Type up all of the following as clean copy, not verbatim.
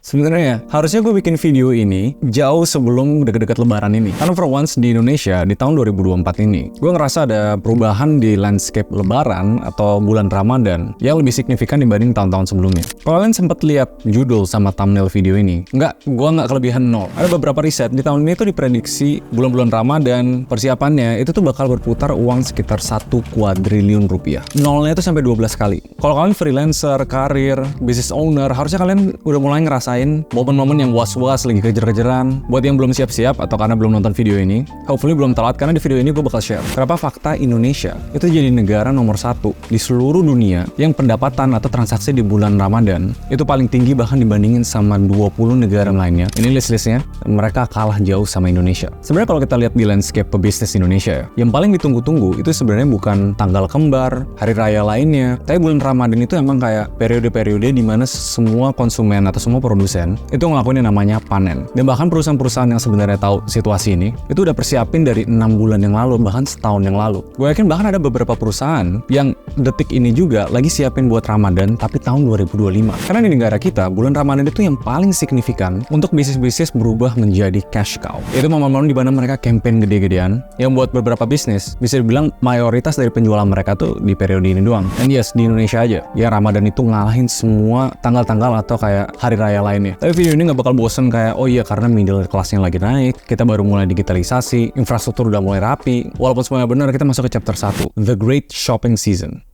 Sebenarnya harusnya gue bikin video ini jauh sebelum deket-deket lebaran ini. Karena for once di Indonesia di tahun 2024 ini, gue ngerasa ada perubahan di landscape lebaran atau bulan Ramadan yang lebih signifikan dibanding tahun-tahun sebelumnya. Kalau kalian sempat lihat judul sama thumbnail video ini, gue nggak kelebihan nol. Ada beberapa riset di tahun ini tuh diprediksi bulan-bulan Ramadan persiapannya itu tuh bakal berputar uang sekitar 1 kuadriliun rupiah. Nolnya itu sampai 12 kali. Kalau kalian freelancer, karir, business owner, harusnya kalian udah mulai ngerasain momen-momen yang was-was lagi kejar-kejaran. Buat yang belum siap-siap atau karena belum nonton video ini, hopefully belum telat karena di video ini gue bakal share kenapa fakta Indonesia itu jadi negara nomor 1 di seluruh dunia yang pendapatan atau transaksi di bulan Ramadan itu paling tinggi bahkan dibandingin sama 20 negara lainnya. Ini list-listnya, mereka kalah jauh sama Indonesia. Sebenarnya kalau kita lihat di landscape pebisnis Indonesia, yang paling ditunggu-tunggu itu sebenarnya bukan tanggal kembar, hari raya lainnya, tapi bulan Ramadan itu emang kayak periode-periode di mana semua konsumen atau semua produsen itu ngelakuin yang namanya panen. Dan bahkan perusahaan-perusahaan yang sebenarnya tahu situasi ini itu udah persiapin dari 6 bulan yang lalu, bahkan setahun yang lalu. Gue yakin bahkan ada beberapa perusahaan yang detik ini juga lagi siapin buat Ramadan tapi tahun 2025. Karena di negara kita bulan Ramadan itu yang paling signifikan untuk bisnis-bisnis berubah menjadi cash cow. Itu momen-momen di mana mereka campaign gede-gedean yang buat beberapa bisnis bisa dibilang mayoritas dari penjualan mereka tuh di periode ini doang. And yes, di Indonesia aja ya Ramadan itu ngalahin semua tanggal-tanggal atau kayak hari raya lainnya. Tapi video ini nggak bakal bosen kayak, oh iya karena middle kelasnya lagi naik, kita baru mulai digitalisasi, infrastruktur udah mulai rapi. Walaupun semuanya benar, kita masuk ke chapter 1, The Great Shopping Season.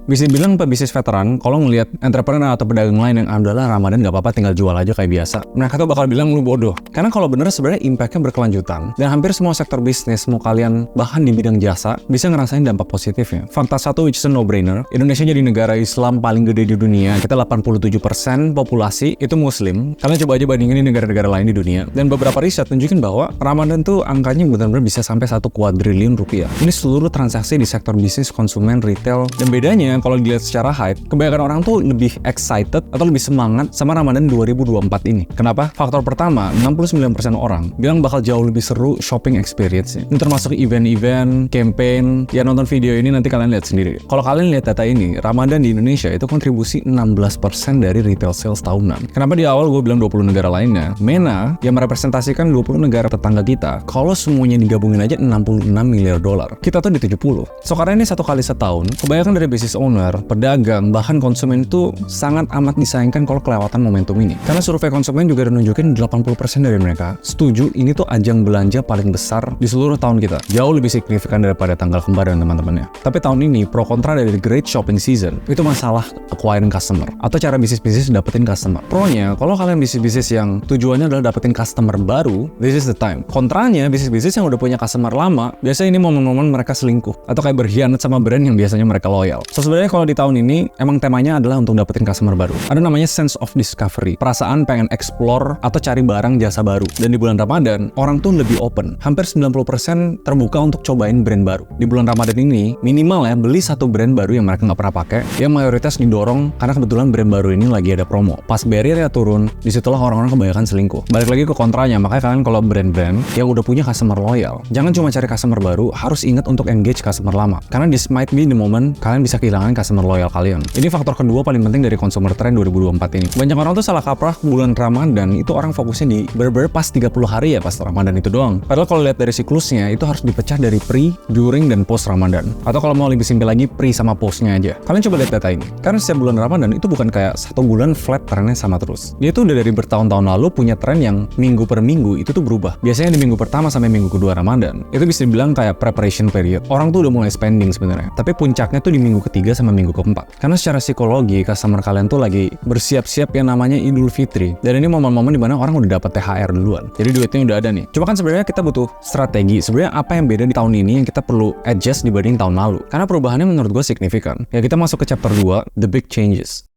Bisa dibilang pebisnis veteran, kalau ngelihat entrepreneur atau pedagang lain yang adalah Ramadan nggak apa-apa tinggal jual aja kayak biasa, mereka tuh bakal bilang lu bodoh. Karena kalau bener sebenarnya impact-nya berkelanjutan. Dan hampir semua sektor bisnis, mau kalian bahkan di bidang jasa, bisa ngerasain dampak positifnya. Fakta satu which is a no-brainer, Indonesia jadi negara Islam paling gede di dunia. Kita 87% populasi itu muslim. Kalian coba aja bandingin di negara-negara lain di dunia. Dan beberapa riset tunjukin bahwa Ramadan tuh angkanya benar-benar bisa sampai 1 kuadriliun rupiah. Ini seluruh transaksi di sektor bisnis, konsumen, retail. Dan bedanya kalau dilihat secara hype, kebanyakan orang tuh lebih excited atau lebih semangat sama Ramadan 2024 ini. Kenapa? Faktor pertama, 69% orang bilang bakal jauh lebih seru shopping experience-nya. Ini termasuk event-event, campaign. Ya nonton video ini nanti kalian lihat sendiri. Kalau kalian lihat data ini, Ramadan di Indonesia itu kontribusi 16% dari retail sales tahunan. Kenapa di awal gue bilang 20 negara lainnya? MENA yang merepresentasikan 20 negara tetangga kita, kalau semuanya digabungin aja 66 miliar dolar. Kita tuh di 70. So karena ini satu kali setahun, kebanyakan dari bisnis owner, pedagang, bahkan konsumen itu sangat amat disayangkan kalau kelewatan momentum ini. Karena survei konsumen juga nunjukin 80% dari mereka setuju ini tuh ajang belanja paling besar di seluruh tahun kita. Jauh lebih signifikan daripada tanggal kembar dan teman-temannya. Tapi tahun ini, pro kontra dari The Great Shopping Season itu masalah acquiring customer atau cara bisnis-bisnis dapetin customer. Pro-nya, kalau kalian bisnis-bisnis yang tujuannya adalah dapetin customer baru, this is the time. Kontranya, bisnis-bisnis yang udah punya customer lama, biasanya ini momen-momen mereka selingkuh atau kayak berkhianat sama brand yang biasanya mereka loyal. So sebenarnya kalau di tahun ini emang temanya adalah untuk dapetin customer baru. Ada namanya sense of discovery, perasaan pengen explore atau cari barang jasa baru. Dan di bulan Ramadan, orang tuh lebih open. Hampir 90% terbuka untuk cobain brand baru. Di bulan Ramadan ini, minimal ya beli satu brand baru yang mereka nggak pernah pakai, yang mayoritas didorong karena kebetulan brand baru ini lagi ada promo. Pas barriernya turun, disitulah orang-orang kebanyakan selingkuh. Balik lagi ke kontranya, makanya kalian kalau brand-brand yang udah punya customer loyal, jangan cuma cari customer baru, harus ingat untuk engage customer lama. Karena this might be the moment kalian bisa kehilangan customer loyal kalian. Ini faktor kedua paling penting dari consumer trend 2024 ini. Banyak orang tuh salah kaprah bulan Ramadan itu orang fokusnya di bener-bener pas 30 hari ya pas Ramadan itu doang. Padahal kalau lihat dari siklusnya itu harus dipecah dari pre, during, dan post Ramadan. Atau kalau mau lebih simpel lagi pre sama postnya aja. Kalian coba lihat data ini. Karena setiap bulan Ramadan itu bukan kayak satu bulan flat trennya sama terus. Dia tuh udah dari bertahun-tahun lalu punya tren yang minggu per minggu itu tuh berubah. Biasanya di minggu pertama sampai minggu kedua Ramadan itu bisa dibilang kayak preparation period. Orang tuh udah mulai spending sebenarnya. Tapi puncaknya tuh di minggu ketiga sama minggu keempat. Karena secara psikologi, customer kalian tuh lagi bersiap-siap yang namanya Idul Fitri. Dan ini momen-momen dimana orang udah dapat THR duluan. Jadi duitnya udah ada nih. Cuma kan sebenarnya kita butuh strategi. Sebenarnya apa yang beda di tahun ini yang kita perlu adjust dibanding tahun lalu. Karena perubahannya menurut gue signifikan. Ya kita masuk ke chapter 2, The Big Changes.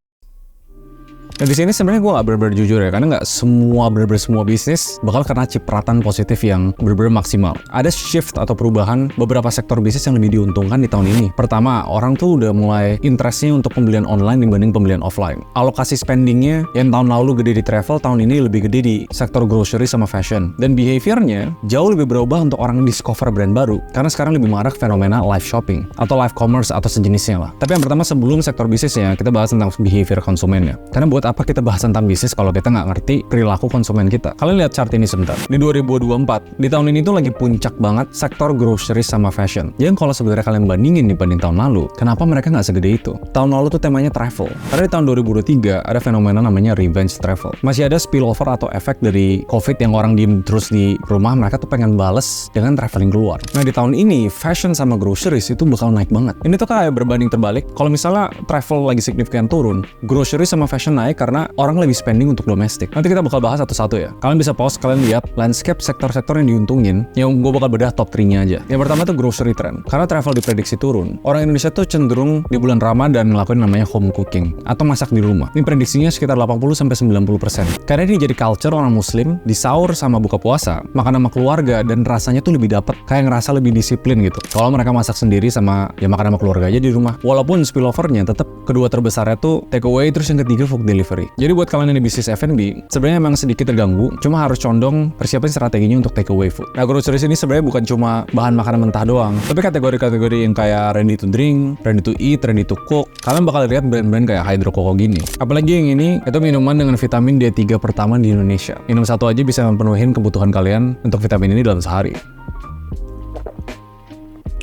Nah di sini sebenarnya gue nggak bener-bener jujur ya, karena nggak semua bisnis bakal kena cipratan positif yang bener-bener maksimal. Ada shift atau perubahan beberapa sektor bisnis yang lebih diuntungkan di tahun ini. Pertama, orang tuh udah mulai interestnya untuk pembelian online dibanding pembelian offline. Alokasi spendingnya yang tahun lalu gede di travel, tahun ini lebih gede di sektor grocery sama fashion. Dan behaviornya jauh lebih berubah untuk orang discover brand baru, karena sekarang lebih marak fenomena live shopping atau live commerce atau sejenisnya lah. Tapi yang pertama sebelum sektor bisnisnya, kita bahas tentang behavior konsumennya. Karena buat apa kita bahas tentang bisnis kalau kita nggak ngerti perilaku konsumen kita. Kalian lihat chart ini sebentar. Di 2024, di tahun ini tuh lagi puncak banget sektor grocery sama fashion. Jadi kalau sebenarnya kalian bandingin dibanding tahun lalu, kenapa mereka nggak segede itu? Tahun lalu tuh temanya travel. Karena di tahun 2023 ada fenomena namanya revenge travel. Masih ada spillover atau efek dari COVID yang orang diem terus di rumah, mereka tuh pengen bales dengan traveling keluar. Nah di tahun ini, fashion sama groceries itu bakal naik banget. Ini tuh kayak berbanding terbalik. Kalau misalnya travel lagi signifikan turun, groceries sama fashion naik karena orang lebih spending untuk domestik. Nanti kita bakal bahas satu-satu ya. Kalian bisa pause, kalian lihat landscape sektor-sektor yang diuntungin, yang gue bakal bedah top 3-nya aja. Yang pertama tuh grocery trend. Karena travel diprediksi turun, orang Indonesia tuh cenderung di bulan Ramadan ngelakuin namanya home cooking atau masak di rumah. Ini prediksinya sekitar 80-90%. Karena ini jadi culture orang muslim di sahur sama buka puasa, makan sama keluarga dan rasanya tuh lebih dapet, kayak ngerasa lebih disiplin gitu. Kalau mereka masak sendiri sama ya makan sama keluarga aja di rumah. Walaupun spillovernya tetap kedua terbesarnya tuh take away, terus yang ketiga food delivery. Jadi buat kalian yang di bisnis F&B, sebenarnya emang sedikit terganggu, cuma harus condong persiapan strateginya untuk take away food. Nah, groceries ini sebenarnya bukan cuma bahan makanan mentah doang, tapi kategori-kategori yang kayak ready to drink, ready to eat, ready to cook. Kalian bakal lihat brand-brand kayak Hydro Coco gini. Apalagi yang ini, itu minuman dengan vitamin D3 pertama di Indonesia. Minum satu aja bisa memenuhi kebutuhan kalian untuk vitamin ini dalam sehari.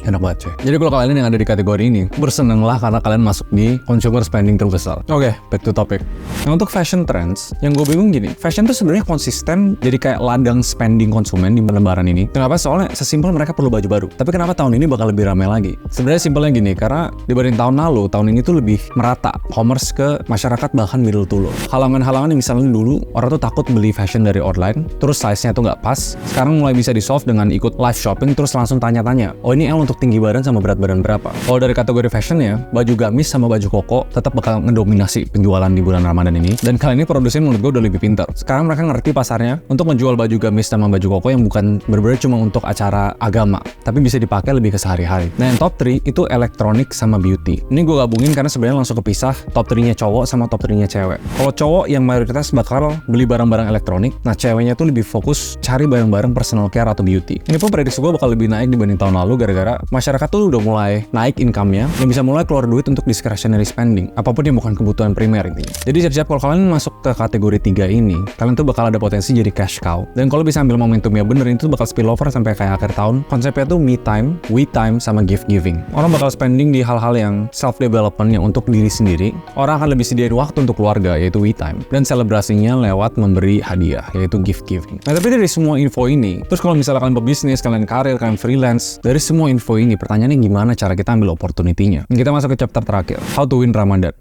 Enak banget cuy. Jadi kalau kalian yang ada di kategori ini, bersenanglah karena kalian masuk di consumer spending terbesar. Oke, back to topic. Nah untuk fashion trends, yang gue bingung gini, fashion tuh sebenarnya konsisten jadi kayak ladang spending konsumen di lebaran ini. Kenapa? Soalnya sesimpel mereka perlu baju baru. Tapi kenapa tahun ini bakal lebih ramai lagi? Sebenarnya simpelnya gini, karena dibanding tahun lalu, tahun ini tuh lebih merata commerce ke masyarakat bahkan middle to low. Halangan-halangan yang misalnya dulu orang tuh takut beli fashion dari online, terus size-nya tuh nggak pas. Sekarang mulai bisa di-solve dengan ikut live shopping, terus langsung tanya-tanya, oh ini L untuk tinggi badan sama berat badan berapa. Kalau dari kategori fashion ya, baju gamis sama baju koko tetap bakal ngedominasi penjualan di bulan Ramadan ini. Dan kali ini produsen menurut gue udah lebih pintar. Sekarang mereka ngerti pasarnya untuk menjual baju gamis sama baju koko yang bukan bener-bener cuma untuk acara agama, tapi bisa dipakai lebih ke sehari-hari. Nah yang top 3 itu elektronik sama beauty. Ini gue gabungin karena sebenarnya langsung kepisah top 3-nya cowok sama top 3-nya cewek. Kalau cowok yang mayoritas bakal beli barang-barang elektronik, nah ceweknya tuh lebih fokus cari barang-barang personal care atau beauty. Ini pun prediksi gue bakal lebih naik dibanding tahun lalu gara-gara masyarakat tuh udah mulai naik income-nya dan bisa mulai keluar duit untuk discretionary spending, apapun yang bukan kebutuhan primer intinya. Jadi siap-siap kalau kalian masuk ke kategori 3 ini, kalian tuh bakal ada potensi jadi cash cow. Dan kalau bisa ambil momentumnya bener, itu bakal spillover sampai kayak akhir tahun. Konsepnya tuh me time, we time, sama gift giving. Orang bakal spending di hal-hal yang self development yang untuk diri sendiri. Orang akan lebih sediain waktu untuk keluarga, yaitu we time, dan selebrasinya lewat memberi hadiah, yaitu gift giving. Nah tapi dari semua info ini, terus kalau misalnya kalian pebisnis, kalian karir, kalian freelance, dari semua info ini pertanyaannya gimana cara kita ambil opportunity-nya? Kita masuk ke chapter terakhir, how to win Ramadan.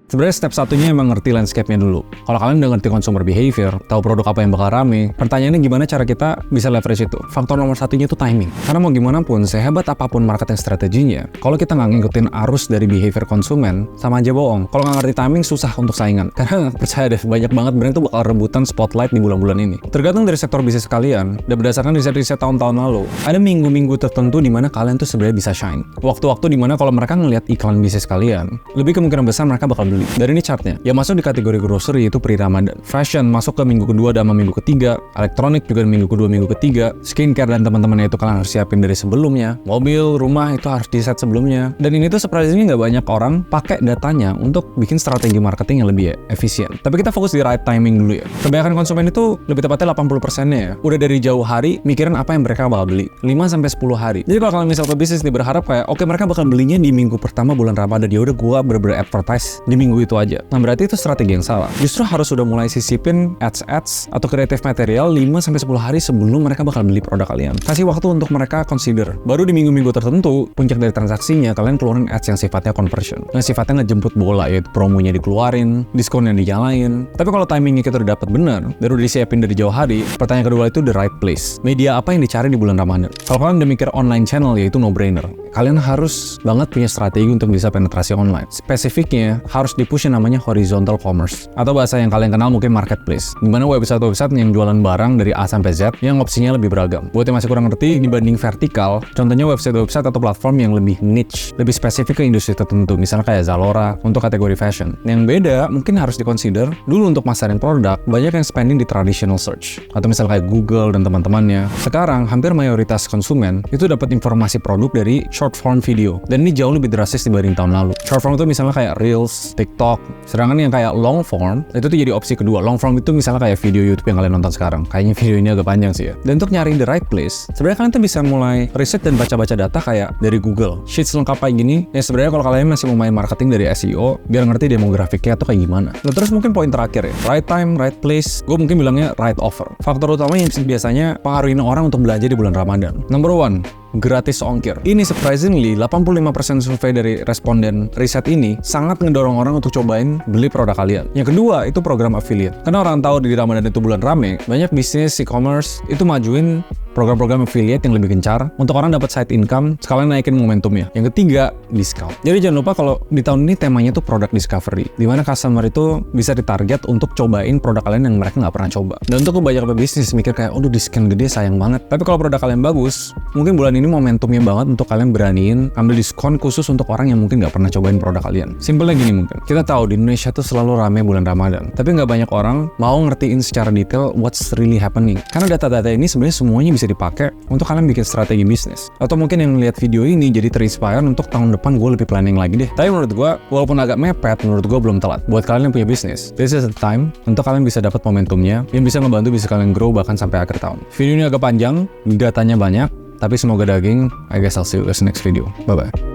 Sebenarnya step satunya emang ngerti landscape-nya dulu. Kalau kalian udah ngerti consumer behavior, tahu produk apa yang bakal rame, pertanyaannya gimana cara kita bisa leverage itu. Faktor nomor satunya itu timing. Karena mau gimana pun, sehebat apapun marketing strateginya, kalau kita nggak ngikutin arus dari behavior konsumen, sama aja bohong. Kalau nggak ngerti timing, susah untuk saingan. Karena percaya deh, banyak banget brand itu bakal rebutan spotlight di bulan-bulan ini. Tergantung dari sektor bisnis kalian, dan berdasarkan riset-riset tahun-tahun lalu, ada minggu-minggu tertentu di mana kalian tuh sebenarnya bisa shine. Waktu-waktu di mana kalau mereka ngelihat iklan bisnis kalian, lebih kemungkinan besar mereka bakal beli. Dari ini chartnya, yang masuk di kategori grocery itu pre-Ramadan. Fashion masuk ke minggu kedua dan minggu ketiga. Elektronik juga di minggu kedua, minggu ketiga. Skincare dan teman-temannya itu kalian harus siapin dari sebelumnya. Mobil, rumah itu harus di set sebelumnya. Dan ini tuh surprisingly nggak banyak orang pakai datanya untuk bikin strategi marketing yang lebih efisien. Tapi kita fokus di right timing dulu ya. Kebanyakan konsumen itu lebih tepatnya 80%-nya ya, udah dari jauh hari mikirin apa yang mereka bakal beli. 5-10 hari. Jadi kalau kalian misal ke bisnis nih berharap kayak, oke mereka bakal belinya di minggu pertama bulan Ramadan, ya udah gua bener-bener advertise di minggu itu aja. Nah berarti itu strategi yang salah. Justru harus sudah mulai sisipin ads atau kreatif material 5-10 hari sebelum mereka bakal beli produk kalian. Kasih waktu untuk mereka consider. Baru di minggu-minggu tertentu, puncak dari transaksinya, kalian keluarin ads yang sifatnya conversion. Yang sifatnya ngejemput bola, yaitu promonya dikeluarin, diskon yang dinyalain. Tapi kalau timingnya kita udah dapat benar, baru disiapin dari jauh hari, pertanyaan kedua itu the right place. Media apa yang dicari di bulan Ramadan? Kalau kalian udah mikir online channel, yaitu no-brainer. Kalian harus banget punya strategi untuk bisa penetrasi online. Spesifiknya, harus dipush namanya horizontal commerce, atau bahasa yang kalian kenal mungkin marketplace, di mana website-website yang jualan barang dari A sampai Z yang opsinya lebih beragam. Buat yang masih kurang ngerti, dibanding vertikal, contohnya website-website atau platform yang lebih niche, lebih spesifik ke industri tertentu, misalnya kayak Zalora untuk kategori fashion. Yang beda mungkin harus dikonsider dulu untuk masarin produk, banyak yang spending di traditional search, atau misalnya kayak Google dan teman-temannya. Sekarang hampir mayoritas konsumen itu dapat informasi produk dari short form video, dan ini jauh lebih drastis dibanding tahun lalu. Short form itu misalnya kayak Reels, TikTok. Sedangkan yang kayak long form, itu tuh jadi opsi kedua. Long form itu misalnya kayak video YouTube yang kalian nonton sekarang. Kayaknya video ini agak panjang sih ya. Dan untuk nyari the right place, sebenarnya kalian tuh bisa mulai riset dan baca-baca data kayak dari Google. Sheets lengkap kayak gini, ya sebenarnya kalau kalian masih mau main marketing dari SEO, biar ngerti demografiknya tuh kayak gimana. Nah terus mungkin poin terakhir ya, right time, right place, gue mungkin bilangnya right offer. Faktor utama yang biasanya pengaruhin orang untuk belanja di bulan Ramadan. Number one, gratis ongkir. Ini surprisingly 85% survei dari responden riset ini sangat ngedorong orang untuk cobain beli produk kalian. Yang kedua itu program affiliate. Karena orang tahu di Ramadan itu bulan rame, banyak bisnis e-commerce itu majuin program-program affiliate yang lebih gencar untuk orang dapat side income sekalian naikin momentumnya. Yang ketiga, discount. Jadi jangan lupa kalau di tahun ini temanya tuh product discovery, di mana customer itu bisa ditarget untuk cobain produk kalian yang mereka nggak pernah coba. Dan untuk banyak pebisnis mikir kayak, aduh diskon gede sayang banget. Tapi kalau produk kalian bagus, mungkin bulan ini momentumnya banget untuk kalian beraniin ambil diskon khusus untuk orang yang mungkin nggak pernah cobain produk kalian. Simpelnya gini mungkin, kita tahu di Indonesia tuh selalu rame bulan Ramadan, tapi nggak banyak orang mau ngertiin secara detail what's really happening. Karena data-data ini sebenarnya semuanya bisa dipakai untuk kalian bikin strategi bisnis. Atau mungkin yang lihat video ini jadi terinspire untuk tahun depan gue lebih planning lagi deh. Tapi menurut gue, walaupun agak mepet, menurut gue belum telat. Buat kalian yang punya bisnis, this is the time untuk kalian bisa dapat momentumnya yang bisa ngebantu bisa kalian grow bahkan sampai akhir tahun. Video ini agak panjang, datanya banyak, tapi semoga daging. I guess I'll see you guys next video. Bye-bye.